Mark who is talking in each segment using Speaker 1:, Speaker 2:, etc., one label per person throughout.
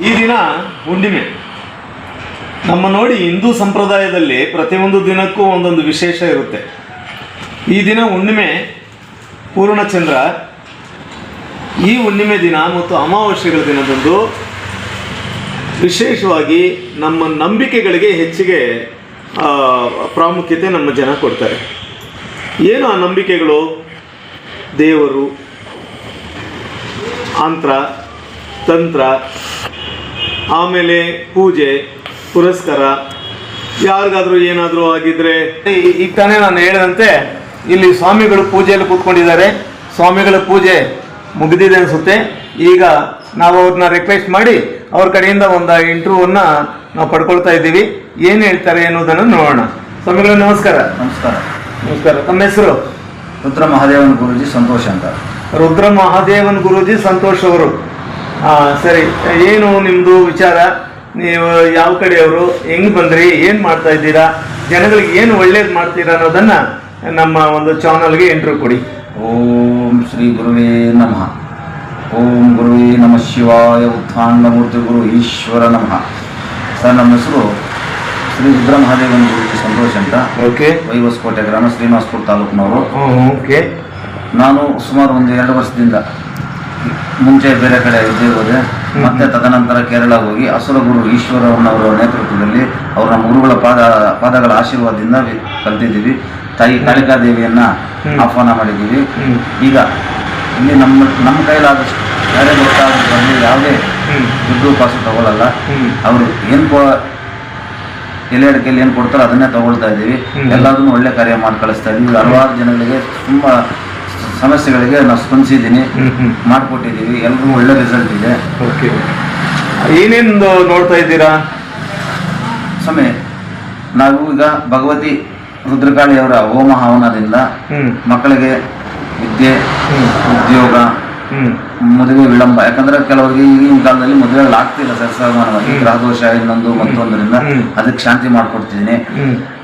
Speaker 1: ಈ ದಿನ ಹುಣ್ಣಿಮೆ. ನಮ್ಮ ನೋಡಿ ಹಿಂದೂ ಸಂಪ್ರದಾಯದಲ್ಲಿ ಪ್ರತಿಯೊಂದು ದಿನಕ್ಕೂ ಒಂದೊಂದು ವಿಶೇಷ ಇರುತ್ತೆ. ಈ ದಿನ ಹುಣ್ಣಿಮೆ, ಪೂರ್ಣಚಂದ್ರ. ಈ ಹುಣ್ಣಿಮೆ ದಿನ ಮತ್ತು ಅಮಾವಾಸ್ಯೆಗಳ ದಿನದಂದು ವಿಶೇಷವಾಗಿ ನಮ್ಮ ನಂಬಿಕೆಗಳಿಗೆ ಹೆಚ್ಚಿಗೆ ಪ್ರಾಮುಖ್ಯತೆ ನಮ್ಮ ಜನ ಕೊಡ್ತಾರೆ. ಏನು ಆ ನಂಬಿಕೆಗಳು? ದೇವರು, ಮಂತ್ರ, ತಂತ್ರ, ಆಮೇಲೆ ಪೂಜೆ ಪುರಸ್ಕಾರ. ಯಾರಿಗಾದರೂ ಏನಾದರೂ ಆಗಿದ್ದರೆ, ಈಗ ತಾನೇ ನಾನು ಹೇಳಿದಂತೆ ಇಲ್ಲಿ ಸ್ವಾಮಿಗಳು ಪೂಜೆಯಲ್ಲಿ ಕೂತ್ಕೊಂಡಿದ್ದಾರೆ. ಸ್ವಾಮಿಗಳ ಪೂಜೆ ಮುಗಿದಿದೆ ಅನಿಸುತ್ತೆ. ಈಗ ನಾವು ಅವ್ರನ್ನ ರಿಕ್ವೆಸ್ಟ್ ಮಾಡಿ ಅವ್ರ ಕಡೆಯಿಂದ ಒಂದು ಇಂಟರ್ವ್ಯೂವನ್ನು ನಾವು ಪಡ್ಕೊಳ್ತಾ ಇದ್ದೀವಿ. ಏನು ಹೇಳ್ತಾರೆ ಅನ್ನೋದನ್ನು ನೋಡೋಣ. ಸ್ವಾಮಿಗಳು ನಮಸ್ಕಾರ.
Speaker 2: ನಮಸ್ಕಾರ.
Speaker 1: ನಮಸ್ಕಾರ. ತಮ್ಮ ಹೆಸರು?
Speaker 2: ರುದ್ರ ಮಹಾದೇವನ್ ಗುರೂಜಿ ಸಂತೋಷ್ ಅಂತ.
Speaker 1: ರುದ್ರ ಮಹಾದೇವನ್ ಗುರೂಜಿ ಸಂತೋಷ್ ಅವರು. ಸರಿ, ಏನು ನಿಮ್ಮದು ವಿಚಾರ? ನೀವು ಯಾವ ಕಡೆಯವರು, ಹೆಂಗೆ ಬಂದ್ರಿ, ಏನು ಮಾಡ್ತಾ ಇದ್ದೀರಾ, ಜನಗಳಿಗೆ ಏನು ಒಳ್ಳೇದು ಮಾಡ್ತೀರಾ ಅನ್ನೋದನ್ನು ನಮ್ಮ ಒಂದು ಚಾನಲ್ಗೆ ಇಂಟರ್ವ್ಯೂ ಕೊಡಿ.
Speaker 2: ಓಂ ಶ್ರೀ ಗುರುವೇ ನಮಃ. ಓಂ ಗುರುವೇ ನಮಃ ಶಿವಾಯ. ಉತ್ಥಾನ ಮೂರ್ತಿ ಗುರು ಈಶ್ವರ ನಮಃ. ಸರ್, ನಮ್ಮ ಹೆಸರು ಶ್ರೀ ರುದ್ರ ಮಹಾದೇವನ್ ಗುರೂಜಿ ಸಂತೋಷ್ ಅಂತ.
Speaker 1: ಓಕೆ.
Speaker 2: ವೈವಸ್ಕೋಟೆ ಗ್ರಾಮ, ಶ್ರೀನಿವಾಸಪುರ ತಾಲೂಕಿನವರು.
Speaker 1: ಓಕೆ.
Speaker 2: ನಾನು ಸುಮಾರು ಒಂದು 2 ವರ್ಷದಿಂದ ಮುಂಚೆ ಬೇರೆ ಕಡೆ ಇದ್ದೇ ಹೋದೆ. ಮತ್ತೆ ತದನಂತರ ಕೇರಳ ಹೋಗಿ ಅಸುರಗುರು ಈಶ್ವರನವರ ನೇತೃತ್ವದಲ್ಲಿ ಅವರ ನಮ್ಮ ಗುರುಗಳ ಪಾದಗಳ ಆಶೀರ್ವಾದದಿಂದ ಕಲ್ತಿದ್ದೀವಿ. ತಾಯಿ ಕಾಳಿಕಾದೇವಿಯನ್ನ ಆಹ್ವಾನ ಮಾಡಿದ್ದೀವಿ. ಈಗ ಇಲ್ಲಿ ನಮ್ಮ ಕೈಲಾದಷ್ಟು ಬೇರೆ ಗೊತ್ತಾಗೋದ್ರಲ್ಲಿ ಯಾವುದೇ ದುಡ್ಡು ಕಾಸು ತಗೊಳ್ಳಲ್ಲ. ಅವರು ಏನು ಎಲೆ ಅಡಿಕೆಯಲ್ಲಿ ಏನು ಕೊಡ್ತಾರೋ ಅದನ್ನೇ ತಗೊಳ್ತಾ ಇದ್ದೀವಿ. ಎಲ್ಲದನ್ನು ಒಳ್ಳೆ ಕಾರ್ಯ ಮಾಡಿ ಕಳಿಸ್ತಾ ಇದ್ದೀವಿ. ಹಲವಾರು ಜನಗಳಿಗೆ ತುಂಬ ಸಮಸ್ಯೆಗಳಿಗೆ ನಾವು ಸ್ಪಂದಿಸಿದ್ದೀನಿ, ಮಾಡಿಕೊಟ್ಟಿದ್ದೀವಿ. ಎಲ್ರಿಗೂ ಒಳ್ಳೆ ರಿಸಲ್ಟ್ ಇದೆ.
Speaker 1: ಓಕೆ. ಏನೇನು ನೋಡ್ತಾ ಇದ್ದೀರಾ
Speaker 2: ಸಮಯ? ನಾವು ಈಗ ಭಗವತಿ ರುದ್ರಕಾಳಿಯವರ ಹೋಮ ಹವನದಿಂದ ಮಕ್ಕಳಿಗೆ ವಿದ್ಯೆ, ಉದ್ಯೋಗ, ಮದುವೆ ವಿಳಂಬ. ಯಾಕಂದ್ರೆ ಕೆಲವರಿಗೆ ಈಗಿನ ಕಾಲದಲ್ಲಿ ಮದುವೆಗಳು ಆಗ್ತಿಲ್ಲ ಸರ್ಸಮಾನವಾಗಿ, ಗ್ರಹದೋಷ ಇನ್ನೊಂದು ಮತ್ತೊಂದರಿಂದ. ಅದಕ್ಕೆ ಶಾಂತಿ ಮಾಡಿಕೊಡ್ತಿದ್ದೀನಿ.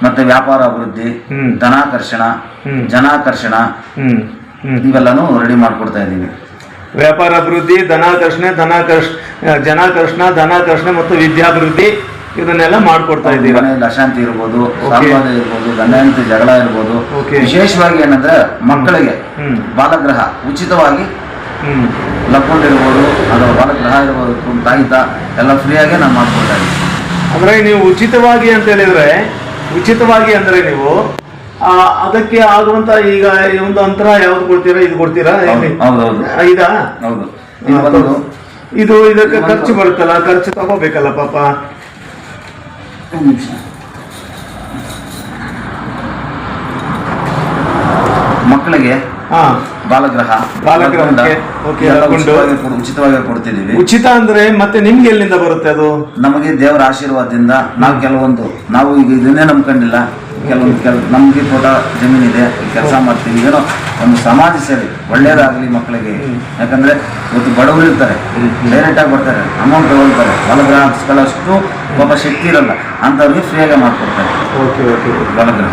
Speaker 2: ಮತ್ತೆ ವ್ಯಾಪಾರ ಅಭಿವೃದ್ಧಿ, ಧನಾಕರ್ಷಣ, ಜನಾಕರ್ಷಣ ಇವೆಲ್ಲನೂ ರೆಡಿ ಮಾಡಿಕೊಡ್ತಾ ಇದ್ದೀವಿ.
Speaker 1: ವ್ಯಾಪಾರ ಅಭಿವೃದ್ಧಿ, ಜನಾಕರ್ಷಣ, ಧನಾಕರ್ಷಣೆ ಮತ್ತು ವಿದ್ಯಾಭಿವೃದ್ಧಿ ಇದನ್ನೆಲ್ಲ ಮಾಡ್ಕೊಡ್ತಾ ಇದ್ದೀವಿ.
Speaker 2: ಮನೆಯಲ್ಲಿ ಅಶಾಂತಿ ಇರ್ಬೋದು, ಸಾಲ್ವಾದ ಇರ್ಬೋದು, ಗಂಡ ಹೆಂಡತಿ ಜಗಳ ಇರ್ಬೋದು. ವಿಶೇಷವಾಗಿ ಏನಂದ್ರೆ ಮಕ್ಕಳಿಗೆ ಬಾಲಗ್ರಹ ಉಚಿತವಾಗಿ ಲಕ್ಕೊಂಡಿರ್ಬೋದು, ಅದು ಬಾಲಗ್ರಹ ಇರ್ಬೋದು, ತಾಯಿತ ಎಲ್ಲ ಫ್ರೀಯಾಗಿ ನಾನು ಮಾಡ್ಕೊಡ್ತಾ ಇದ್ದೀನಿ.
Speaker 1: ಅಂದ್ರೆ ನೀವು ಉಚಿತವಾಗಿ ಅಂತ ಹೇಳಿದ್ರೆ, ಉಚಿತವಾಗಿ ಅಂದ್ರೆ ನೀವು ಅದಕ್ಕೆ ಆಗುವಂತ ಈಗ ಒಂದು ಅಂತರ ಯಾವ್ದು ಕೊಡ್ತೀರಾ? ಇದು ಕೊಡ್ತೀರಾ?
Speaker 2: ಹೌದೌದು.
Speaker 1: ಇದಾ?
Speaker 2: ಹೌದು.
Speaker 1: ಇದು ಇದಕ್ಕೆ ಖರ್ಚು ಬರುತ್ತಲ್ಲ, ಖರ್ಚು ತಗೋಬೇಕಲ್ಲ ಪಾಪ.
Speaker 2: ಮಕ್ಕಳಿಗೆ ಬಾಲಗ್ರಹಕ್ಕೆ ಉಚಿತವಾಗಿ ಕೊಡ್ತಿದ್ದೀವಿ.
Speaker 1: ಉಚಿತ ಅಂದ್ರೆ ಮತ್ತೆ ನಿಮ್ಗೆ ಎಲ್ಲಿಂದ ಬರುತ್ತೆ ಅದು?
Speaker 2: ನಮಗೆ ದೇವರ ಆಶೀರ್ವಾದದಿಂದ ನಾವು ಈಗ ಇದನ್ನೇ ನಂಬ್ಕೊಂಡಿಲ್ಲ. ನಮ್ಗೆ ತೋಟ ಜಮೀನಿದೆ, ಕೆಲಸ ಮಾಡ್ತೀವಿ. ಏನೋ ಒಂದು ಸಮಾಜ ಸೇವೆ ಒಳ್ಳೇದಾಗಲಿ ಮಕ್ಕಳಿಗೆ. ಯಾಕಂದ್ರೆ ಇವತ್ತು ಬಡವರು ಇರ್ತಾರೆ, ಡೈರೆಕ್ಟ್ ಆಗಿ ಬರ್ತಾರೆ, ಅಮೌಂಟ್ ತಗೊಳ್ತಾರೆ, ಬಾಲಗ್ರಹ ಹಾಕ್ಸ್ಕೊಳ್ಳೋಷ್ಟು ಪಾಪ ಶಕ್ತಿ ಇರಲ್ಲ, ಅಂಥವ್ರಿಗೆ ಫ್ರೀಯಾಗಿ ಮಾಡ್ಕೊಡ್ತಾರೆ ಬಾಲಗ್ರಹ.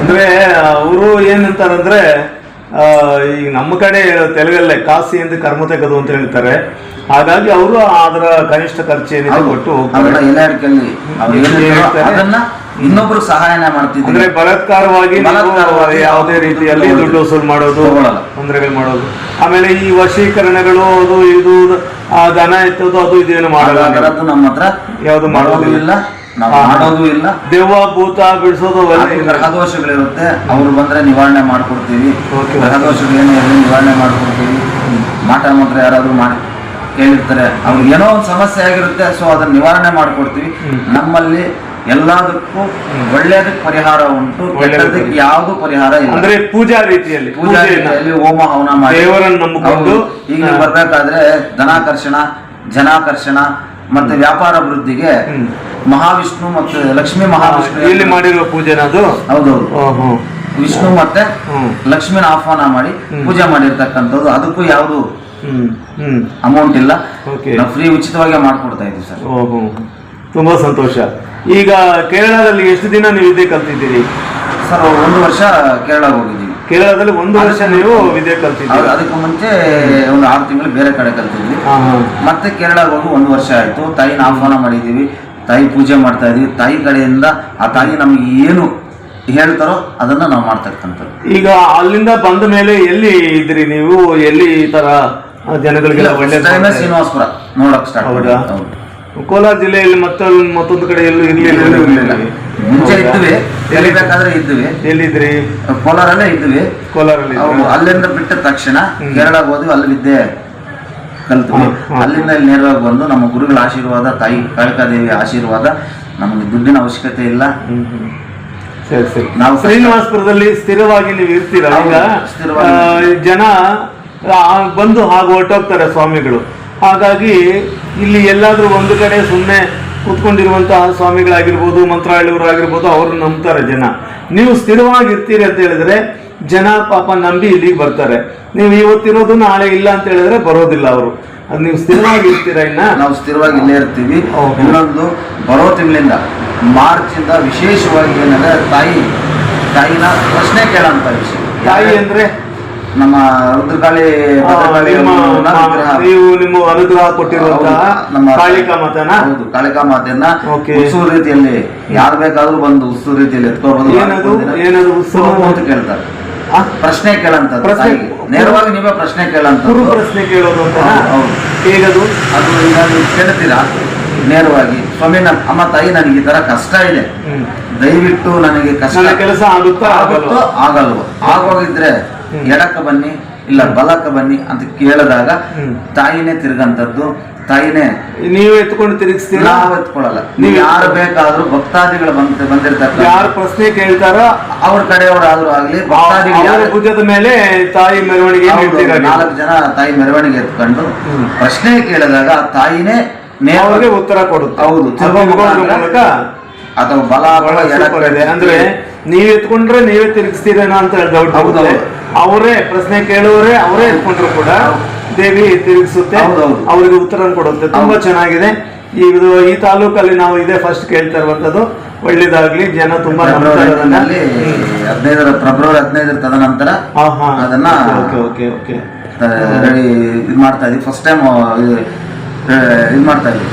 Speaker 1: ಅಂದ್ರೆ ಅವರು ಏನಂತಾರಂದ್ರೆ, ಈಗ ನಮ್ಮ ಕಡೆ ತೆಲುಗಲ್ಲೇ ಕಾಸಿ ಎಂದು ಕರ್ಮ ತೆಗೆದು ಅಂತ ಹೇಳ್ತಾರೆ. ಹಾಗಾಗಿ ಅವರು ಅದರ ಕನಿಷ್ಠ ಖರ್ಚು ಏನಿದೆ ಕೊಟ್ಟು
Speaker 2: ಇನ್ನೊಬ್ರು ಸಹಾಯನ ಮಾಡ್ತಿದ್ರು.
Speaker 1: ಅಂದ್ರೆ ಬಲಾತ್ಕಾರವಾಗಿ ಯಾವುದೇ ರೀತಿಯಲ್ಲಿ ದುಡ್ಡು ವಸೂಲು ಮಾಡೋದು, ತೊಂದರೆಗಳು ಮಾಡೋದು. ಆಮೇಲೆ ಈ ವಶೀಕರಣಗಳು, ಅದು ಇದು ದನ ಎತ್ತೋದು, ಅದು ಇದೇನು ಮಾಡೋದು
Speaker 2: ನಮ್ಮ ಹತ್ರ ಯಾವ್ದು ಮಾಡೋದಿಲ್ಲ, ಮಾಡೋದು ಇಲ್ಲ.
Speaker 1: ದೆವ್ವ ಭೂತ ಬಿಡಿಸೋದು
Speaker 2: ಗ್ರಹದೋಷಗಳಿರುತ್ತೆ, ಅವ್ರು ಬಂದ್ರೆ ನಿವಾರಣೆ ಮಾಡ್ಕೊಡ್ತೀವಿ. ಗ್ರಹದೋಷಗಳೇನು ನಿವಾರಣೆ ಮಾಡ್ಕೊಡ್ತೀವಿ. ಮಾಟ ಯಾರಾದ್ರೂ ಮಾಡಿ ಕೇಳಿರ್ತಾರೆ, ಅವ್ರಿಗೆ ಏನೋ ಒಂದು ಸಮಸ್ಯೆ ಆಗಿರುತ್ತೆ, ಸೊ ಅದನ್ನ ನಿವಾರಣೆ ಮಾಡ್ಕೊಡ್ತೀವಿ. ನಮ್ಮಲ್ಲಿ ಎಲ್ಲದಕ್ಕೂ ಒಳ್ಳೇದಕ್ಕೆ ಪರಿಹಾರ ಉಂಟು, ಕೆಟ್ಟದಕ್ಕೆ ಯಾವ್ದು ಪರಿಹಾರ ಇಲ್ಲ.
Speaker 1: ಅಂದ್ರೆ ಪೂಜಾ ರೀತಿಯಲ್ಲಿ
Speaker 2: ಹೋಮ ಹವನ ಮಾಡಿ
Speaker 1: ದೇವರನ್ನು ನಂಬಿಕೊಂಡು
Speaker 2: ಈಗ ಬರ್ಬೇಕಾದ್ರೆ ಧನಾಕರ್ಷಣ, ಜನಾಕರ್ಷಣ ಮತ್ತೆ ವ್ಯಾಪಾರ ಅಭಿವೃದ್ಧಿಗೆ ಮಹಾವಿಷ್ಣು ಮತ್ತೆ ಲಕ್ಷ್ಮೀ ಮಹಾವಿಷ್ಣು
Speaker 1: ಇಲ್ಲಿ ಮಾಡಿರುವ ಪೂಜೆನ ಅದು.
Speaker 2: ಹೌದೌದು. ವಿಷ್ಣು ಮತ್ತೆ ಲಕ್ಷ್ಮಿನ ಆಹ್ವಾನ ಮಾಡಿ ಪೂಜೆ ಮಾಡಿರ್ತಕ್ಕಂಥದ್ದು. ಅದಕ್ಕೂ ಯಾವುದು ಅಮೌಂಟ್ ಇಲ್ಲ, ನಾವು ಫ್ರೀ ಉಚಿತವಾಗಿ ಮಾಡ್ಕೊಡ್ತಾ ಇದ್ದೀವಿ ಸರ್.
Speaker 1: ತುಂಬಾ ಸಂತೋಷ. ಈಗ ಕೇರಳದಲ್ಲಿ ಎಷ್ಟು ದಿನ ನೀವು ಇದೇ ಕಲ್ತಿದ್ದೀರಿ
Speaker 2: ಸರ್? 1 ವರ್ಷ ಕೇರಳ ಹೋಗಿದ್ದೀವಿ.
Speaker 1: ಕೇರಳದಲ್ಲಿ ಒಂದು ವರ್ಷ ನೀವು ವಿದ್ಯೆ ಕಲ್ತಿದ್ದೀರಿ.
Speaker 2: ಅದಕ್ಕೂ ಮುಂಚೆ ಒಂದು 6 ತಿಂಗಳು ಬೇರೆ ಕಡೆ ಕಲ್ತಿದ್ವಿ. ಮತ್ತೆ ಕೇರಳಕ್ಕೆ ಹೋಗಿ 1 ವರ್ಷ ಆಯ್ತು. ತಾಯಿನ ಆಹ್ವಾನ ಮಾಡಿದ್ದೀವಿ, ತಾಯಿ ಪೂಜೆ ಮಾಡ್ತಾ ಇದೀವಿ. ತಾಯಿ ಕಡೆಯಿಂದ ಆ ತಾಯಿ ನಮ್ಗೆ ಏನು ಹೇಳ್ತಾರೋ ಅದನ್ನ ನಾವು ಮಾಡ್ತಕ್ಕಂಥದ್ದು.
Speaker 1: ಈಗ ಅಲ್ಲಿಂದ ಬಂದ ಮೇಲೆ ಎಲ್ಲಿ ಇದ್ರಿ ನೀವು? ಎಲ್ಲಿ ಈ ತರ ಜನಗಳಿಗೆಲ್ಲ ಒಳ್ಳೆ
Speaker 2: ಶ್ರೀನಿವಾಸಪುರ ನೋಡಕ್ ಸ್ಟಾರ್ಟ್.
Speaker 1: ಹೌದಾ? ಕೋಲಾರ ಜಿಲ್ಲೆಯಲ್ಲಿ ಮತ್ತೊಂದು ಕಡೆ ಎಲ್ಲೂ ಇರ್ಲಿಲ್ಲ?
Speaker 2: ಮುಂಚೆ ಇದ್ವಿ, ಕಲಿಬೇಕಾದ್ರೆ ಇದ್ವಿ.
Speaker 1: ಎಲ್ಲಿದ್ರಿ?
Speaker 2: ಕೋಲಾರಲ್ಲೇ ಇದ್ವಿ.
Speaker 1: ಕೋಲಾರಲ್ಲಿ
Speaker 2: ಅಲ್ಲಿಂದ ಬಿಟ್ಟ ತಕ್ಷಣ ಕೇರಳಕ್ಕೆ ಹೋದ್ವಿ, ಅಲ್ಲಿ ವಿದ್ಯೆ ಕಲ್ತ್ವಿ. ಅಲ್ಲಿಂದ ಇಲ್ಲಿ ನೇರವಾಗಿ ಬಂದು ನಮ್ಮ ಗುರುಗಳ ಆಶೀರ್ವಾದ, ತಾಯಿ ಕಾಳಿಕಾದೇವಿ ಆಶೀರ್ವಾದ, ನಮಗೆ ದುಡ್ಡಿನ ಅವಶ್ಯಕತೆ ಇಲ್ಲ.
Speaker 1: ಸರಿ ಸರಿ. ನಾವು ಶ್ರೀನಿವಾಸಪುರದಲ್ಲಿ ಸ್ಥಿರವಾಗಿ ನೀವು ಇರ್ತೀರ. ಈಗ ಜನ ಬಂದು ಹಾಗೆ ಹೊರಟೋಗ್ತಾರೆ ಸ್ವಾಮಿಗಳು. ಹಾಗಾಗಿ ಇಲ್ಲಿ ಎಲ್ಲಾದ್ರೂ ಒಂದು ಕಡೆ ಸುಮ್ಮನೆ ಕೂತ್ಕೊಂಡಿರುವಂತಹ ಸ್ವಾಮಿಗಳಾಗಿರ್ಬೋದು, ಮಂತ್ರಾಲಯವರಾಗಿರ್ಬೋದು, ಅವರು ನಂಬ್ತಾರೆ ಜನ. ನೀವು ಸ್ಥಿರವಾಗಿ ಇರ್ತೀರಿ ಅಂತ ಹೇಳಿದ್ರೆ ಜನ ಪಾಪ ನಂಬಿ ಇಲ್ಲಿಗೆ ಬರ್ತಾರೆ. ನೀವು ಇವತ್ತಿರೋದು ನಾಳೆ ಇಲ್ಲ ಅಂತ ಹೇಳಿದ್ರೆ ಬರೋದಿಲ್ಲ ಅವರು. ಅದು ನೀವು ಸ್ಥಿರವಾಗಿ ಇರ್ತೀರಾ?
Speaker 2: ನಾವು ಸ್ಥಿರವಾಗಿ ಇಲ್ಲೇ ಇರ್ತೀವಿ. ಇನ್ನೊಂದು, ಬರೋ ತಿಂಗಳಿಂದ ಮಾರ್ಚ್ ಇಂದ ವಿಶೇಷವಾಗಿ ಏನಂದ್ರೆ ತಾಯಿನ ಪ್ರಶ್ನೆ ಕೇಳಂತ ವಿಷಯ.
Speaker 1: ತಾಯಿ ಅಂದ್ರೆ
Speaker 2: ನಮ್ಮ ರುದ್ರಕಾಳಿ
Speaker 1: ನೀವು ನಿಮ್ಮ ಅನುಗ್ರಹ ಕೊಟ್ಟಿರುವಂತಹ ನಮ್ಮ ಕಾಳಿಕಾ ಮಾತನ.
Speaker 2: ಹೌದು, ಕಾಳಿಕಾ ಮಾತೆಯನ್ನ ಉತ್ಸವ ರೀತಿಯಲ್ಲಿ ಯಾರು ಬೇಕಾದ್ರೂ ಬಂದು ಉತ್ಸವ ರೀತಿಯಲ್ಲಿ ಎತ್ಕೋಬಹುದು.
Speaker 1: ಏನದು ಉತ್ಸವ
Speaker 2: ಅಂತ ಕೇಳ್ತಾರೆ, ಪ್ರಶ್ನೆ ಕೇಳಂತ. ನೇರವಾಗಿ ನೀವೇ ಪ್ರಶ್ನೆ ಕೇಳಂತ.
Speaker 1: ಪ್ರಶ್ನೆ ಕೇಳೋದು ಅಂತ. ಹೇಗದು?
Speaker 2: ಅದು ಈಗ ನೀವು ಕೇಳ್ತೀರಾ ನೇರವಾಗಿ, ಸ್ವಾಮಿ ಅಮ್ಮ ತಾಯಿ ನನಗೆ ಈ ತರ ಕಷ್ಟ ಇದೆ, ದಯವಿಟ್ಟು ನನಗೆ ಕಷ್ಟ
Speaker 1: ಕೆಲಸ ಆಗುತ್ತೋ
Speaker 2: ಆಗಲ್ವೋ, ಆಗೋಗಿದ್ರೆ ಎಡಕ್ಕೆ ಬನ್ನಿ ಇಲ್ಲ ಬಲಕ್ಕೆ ಬನ್ನಿ ಅಂತ ಕೇಳಿದಾಗ ತಾಯಿನೇ ತಿರುಗಂತದ್ದು. ತಾಯಿನೇ
Speaker 1: ನೀವೇ ಎತ್ಕೊಂಡು ತಿರುಗಿಸ್ತೀರ?
Speaker 2: ನಾವು ಎತ್ಕೊಳ್ಳಲ್ಲ. ನೀವು ಯಾರು ಬೇಕಾದ್ರೂ ಭಕ್ತಾದಿಗಳು ಬಂದಿರ್ತಾರೆ,
Speaker 1: ಯಾರು ಪ್ರಶ್ನೆ ಕೇಳ್ತಾರೋ
Speaker 2: ಅವ್ರ ಕಡೆಯವರಾದ್ರೂ ಆಗ್ಲಿ, ಭಕ್ತಾದಿಗಳು
Speaker 1: ಭುಜದ ಮೇಲೆ ತಾಯಿ ಮೆರವಣಿಗೆ
Speaker 2: 4 ಜನ ತಾಯಿ ಮೆರವಣಿಗೆ ಎತ್ಕೊಂಡು ಪ್ರಶ್ನೆ ಕೇಳಿದಾಗ ತಾಯಿನೇ ನೇರವಾಗಿ
Speaker 1: ಉತ್ತರ ಕೊಡುತ್ತೆ.
Speaker 2: ಹೌದು,
Speaker 1: ಮೂಲಕ
Speaker 2: ಅಥವಾ ಬಲ
Speaker 1: ಅಂದ್ರೆ ನೀವ್ ಎತ್ಕೊಂಡ್ರೆ ನೀವೇ ತಿರುಗಿಸ್ತೀರೇನೋ ಅಂತ ಡೌಟ್. ಅವರೇ ಪ್ರಶ್ನೆ ಕೇಳುವವರೇ ಅವರೇ ಎತ್ಕೊಂಡ್ರು ಕೂಡ ದೇವಿ ತಿರುಗಿಸುತ್ತೆ, ಅವರಿಗೆ ಉತ್ತರ ಕೊಡುತ್ತೆ. ತುಂಬಾ ಚೆನ್ನಾಗಿದೆ. ಈ ತಾಲೂಕಲ್ಲಿ ನಾವು ಇದೇ ಫಸ್ಟ್ ಕೇಳ್ತಾ ಇರುವಂತದ್ದು. ಒಳ್ಳೇದಾಗ್ಲಿ, ಜನ ತುಂಬಾ
Speaker 2: ಫೆಬ್ರವರಿ 15 ತದನಂತರ ಅದನ್ನ ರೆಡಿ ಇದು ಮಾಡ್ತಾ ಇದೀವಿ. ಫಸ್ಟ್ ಟೈಮ್ ಇದು ಮಾಡ್ತಾ ಇದೀವಿ.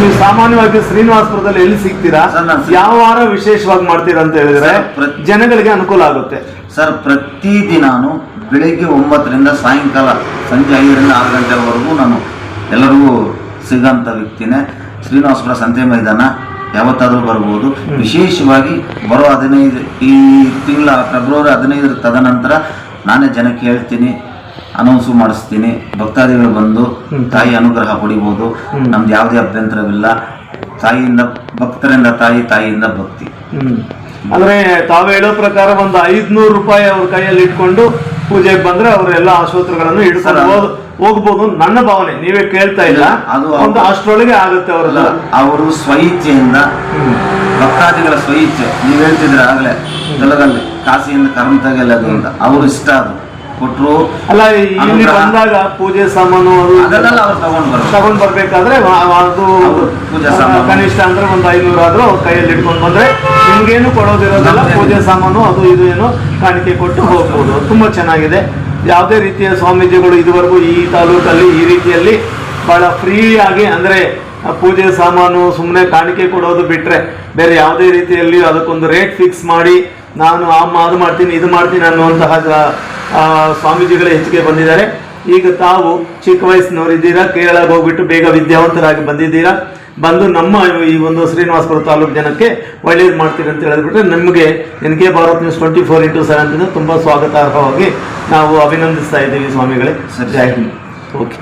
Speaker 1: ನೀವು ಸಾಮಾನ್ಯವಾಗಿ ಶ್ರೀನಿವಾಸಪುರದಲ್ಲಿ ಎಲ್ಲಿ ಸಿಗ್ತೀರಾ? ಯಾವ ವಾರ ವಿಶೇಷವಾಗಿ ಮಾಡ್ತೀರಾ ಅಂತ ಹೇಳಿದ್ರೆ ಜನಗಳಿಗೆ ಅನುಕೂಲ ಆಗುತ್ತೆ
Speaker 2: ಸರ್. ಪ್ರತಿ ದಿನಾನು ಬೆಳಿಗ್ಗೆ 9ರಿಂದ ಸಾಯಂಕಾಲ ಸಂಜೆ 5ರಿಂದ 6 ಗಂಟೆವರೆಗೂ ನಾನು ಎಲ್ಲರಿಗೂ ಸಿಗಂತ ವ್ಯಕ್ತಿನೇ. ಶ್ರೀನಿವಾಸಪುರ ಸಂತೆ ಮೈದಾನ ಯಾವತ್ತಾದ್ರೂ ಬರ್ಬೋದು. ವಿಶೇಷವಾಗಿ ಬರೋ 15 ಈ ತಿಂಗಳ ಫೆಬ್ರವರಿ 15 ತದನಂತರ ನಾನೇ ಜನಕ್ಕೆ ಹೇಳ್ತೀನಿ, ಅನೌನ್ಸು ಮಾಡಿಸ್ತೀನಿ. ಭಕ್ತಾದಿಗಳು ಬಂದು ತಾಯಿ ಅನುಗ್ರಹ ಪಡಿಬೋದು. ನಮ್ದು ಯಾವುದೇ ಅಭ್ಯಂತರವಿಲ್ಲ. ತಾಯಿಯಿಂದ ಭಕ್ತರಿಂದ ತಾಯಿಯಿಂದ ಭಕ್ತಿ.
Speaker 1: ಅಂದ್ರೆ ತಾವು ಹೇಳೋ ಪ್ರಕಾರ ಒಂದು 500 ರೂಪಾಯಿ ಅವ್ರ ಕೈಯಲ್ಲಿ ಇಟ್ಕೊಂಡು ಪೂಜೆಗೆ ಬಂದ್ರೆ ಅವರೆಲ್ಲ ಆಶೋತ್ರಗಳನ್ನು ಹಿಡ್ಕೊಂಡು ಹೋಗ್ಬೋದು. ನನ್ನ ಭಾವನೆ, ನೀವೇ ಕೇಳ್ತಾ ಇಲ್ಲ, ಅದು ಒಂದು ಅಷ್ಟರೊಳಗೆ ಆಗುತ್ತೆ.
Speaker 2: ಅವರು ಸ್ವಇಚ್ಛೆಯಿಂದ, ಭಕ್ತಾದಿಗಳ ಸ್ವಇಚ್ಛೆ. ನೀವ್ ಹೇಳ್ತಿದ್ರೆ ಆಗ್ಲೇ ತೆಲಗಲ್ಲಿ ಕಾಸಿಯಿಂದ ಕರ್ಮ ತೆಗೆಯಲ್ಲದು ಅಂತ ಅವ್ರು ಇಷ್ಟ ಅದು ಕೊಟ್ರು.
Speaker 1: ಅಲ್ಲ, ಇಲ್ಲಿ ಬಂದಾಗ ಪೂಜೆ ಸಾಮಾನು
Speaker 2: ಅದನ್ನೆಲ್ಲ ಅವ್ರು
Speaker 1: ತಗೊಂಡ್ ಬರ್ಬೇಕಾದ್ರೆ ಅದು
Speaker 2: ಪೂಜೆ ಸಾಮಾನು
Speaker 1: ಕನಿಷ್ಠ ಅಂದ್ರೆ ಒಂದು 500 ಆದ್ರೂ ಅವ್ರ ಕೈಯಲ್ಲಿ ಇಟ್ಕೊಂಡು ಬಂದ್ರೆ ನಿಮ್ಗೇನು ಕೊಡೋದಿರೋದಿಲ್ಲ. ಪೂಜೆ ಸಾಮಾನು ಅದು ಇದು ಏನೋ ಕಾಣಿಕೆ ಕೊಟ್ಟು ಹೋಗ್ಬೋದು. ತುಂಬಾ ಚೆನ್ನಾಗಿದೆ. ಯಾವುದೇ ರೀತಿಯ ಸ್ವಾಮೀಜಿಗಳು ಇದುವರೆಗೂ ಈ ತಾಲೂಕಲ್ಲಿ ಈ ರೀತಿಯಲ್ಲಿ ಬಹಳ ಫ್ರೀ ಆಗಿ, ಅಂದ್ರೆ ಪೂಜೆ ಸಾಮಾನು ಸುಮ್ಮನೆ ಕಾಣಿಕೆ ಕೊಡೋದು ಬಿಟ್ರೆ ಬೇರೆ ಯಾವುದೇ ರೀತಿಯಲ್ಲಿ ಅದಕ್ಕೊಂದು ರೇಟ್ ಫಿಕ್ಸ್ ಮಾಡಿ ನಾನು ಅದು ಮಾಡ್ತೀನಿ ಇದು ಮಾಡ್ತೀನಿ ಅನ್ನುವಂತಹ ಸ್ವಾಮೀಜಿಗಳೇ ಹೆಚ್ಚಿಗೆ ಬಂದಿದ್ದಾರೆ. ಈಗ ತಾವು ಚಿಕ್ಕ ವಯಸ್ಸಿನವರಿದ್ದೀರಾ, ಕೇರಳಕ್ಕೆ ಹೋಗ್ಬಿಟ್ಟು ಬೇಗ ವಿದ್ಯಾವಂತರಾಗಿ ಬಂದಿದ್ದೀರಾ. ಬಂದು ನಮ್ಮ ಈ ಒಂದು ಶ್ರೀನಿವಾಸಪುರ ತಾಲೂಕು ಜನಕ್ಕೆ ಒಳ್ಳೇದು ಮಾಡ್ತೀರಿ ಅಂತ ಹೇಳಿದ್ಬಿಟ್ರೆ ನಮಗೆ NK ಭಾರತ್ ನ್ಯೂಸ್ 24x7 ತುಂಬಾ ಸ್ವಾಗತಾರ್ಹವಾಗಿ ನಾವು ಅಭಿನಂದಿಸ್ತಾ ಇದ್ದೀವಿ ಸ್ವಾಮಿಗಳೇ. ಜೈ ಹಿಂದ್. ಓಕೆ.